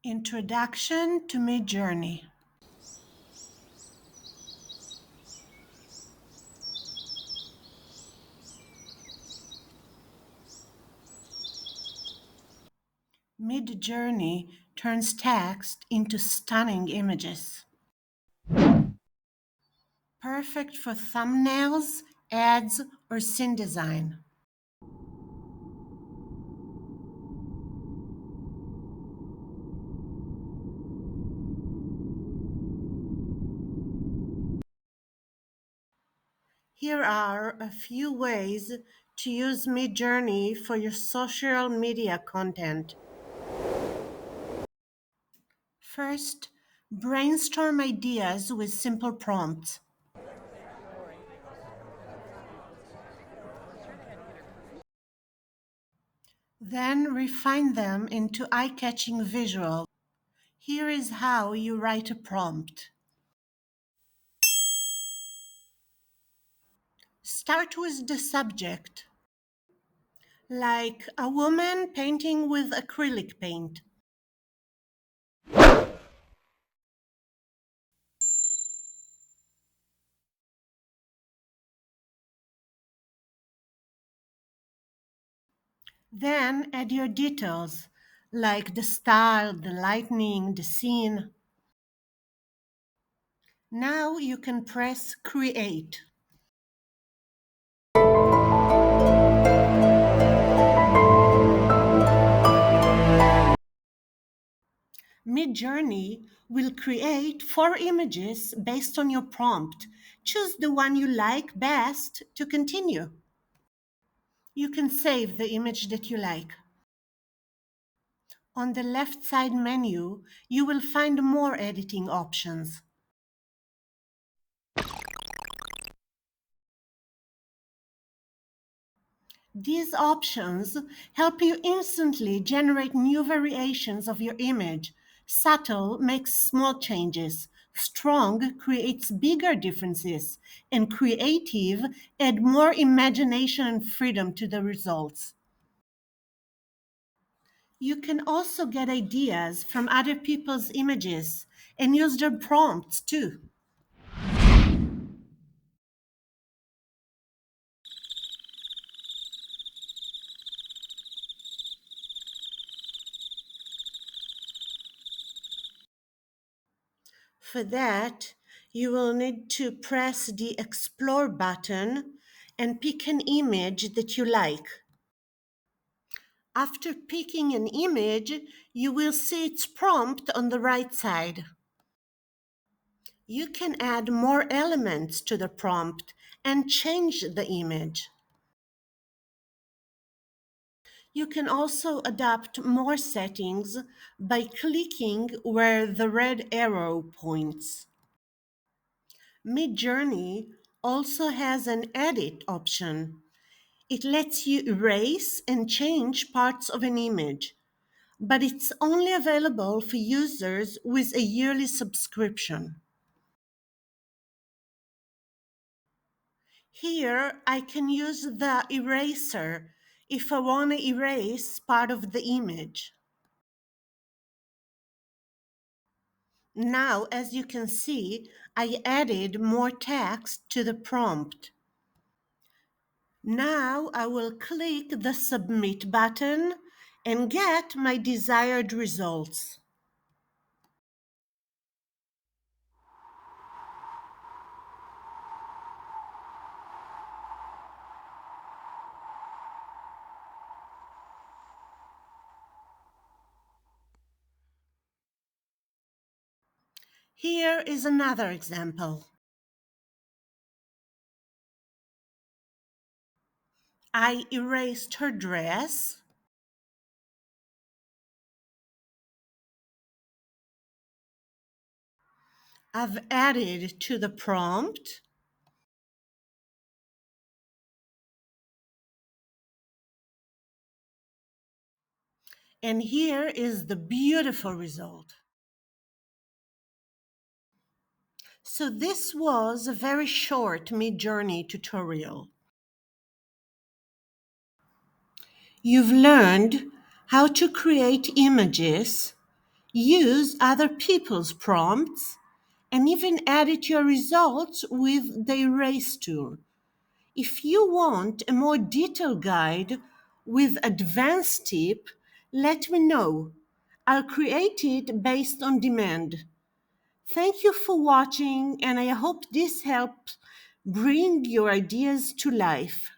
Introduction to Midjourney. Midjourney turns text into stunning images. Perfect for thumbnails, ads, or scene design. Here are a few ways to use Midjourney for your social media content. First, brainstorm ideas with simple prompts. Then refine them into eye-catching visuals. Here is how you write a prompt. Start with the subject, like a woman painting with acrylic paint. Then add your details, like the style, the lighting, the scene. Now you can press Create. Midjourney will create 4 images based on your prompt. Choose the one you like best to continue. You can save the image that you like. On the left side menu, you will find more editing options. These options help you instantly generate new variations of your image. Subtle makes small changes. Strong creates bigger differences. And creative add more imagination and freedom to the results. You can also get ideas from other people's images and use their prompts too. For that, you will need to press the Explore button and pick an image that you like. After picking an image, you will see its prompt on the right side. You can add more elements to the prompt and change the image. You can also adapt more settings by clicking where the red arrow points. Midjourney also has an edit option. It lets you erase and change parts of an image, but it's only available for users with a yearly subscription. Here, I can use the eraser if I want to erase part of the image. Now, as you can see, I added more text to the prompt. Now I will click the Submit button and get my desired results. Here is another example. I erased her dress. I've added to the prompt. And here is the beautiful result. So this was a very short Midjourney tutorial. You've learned how to create images, Use other people's prompts and even edit your results with the erase tool. If you want a more detailed guide with advanced tip, let me know. I'll create it based on demand. Thank you for watching, and I hope this helps bring your ideas to life.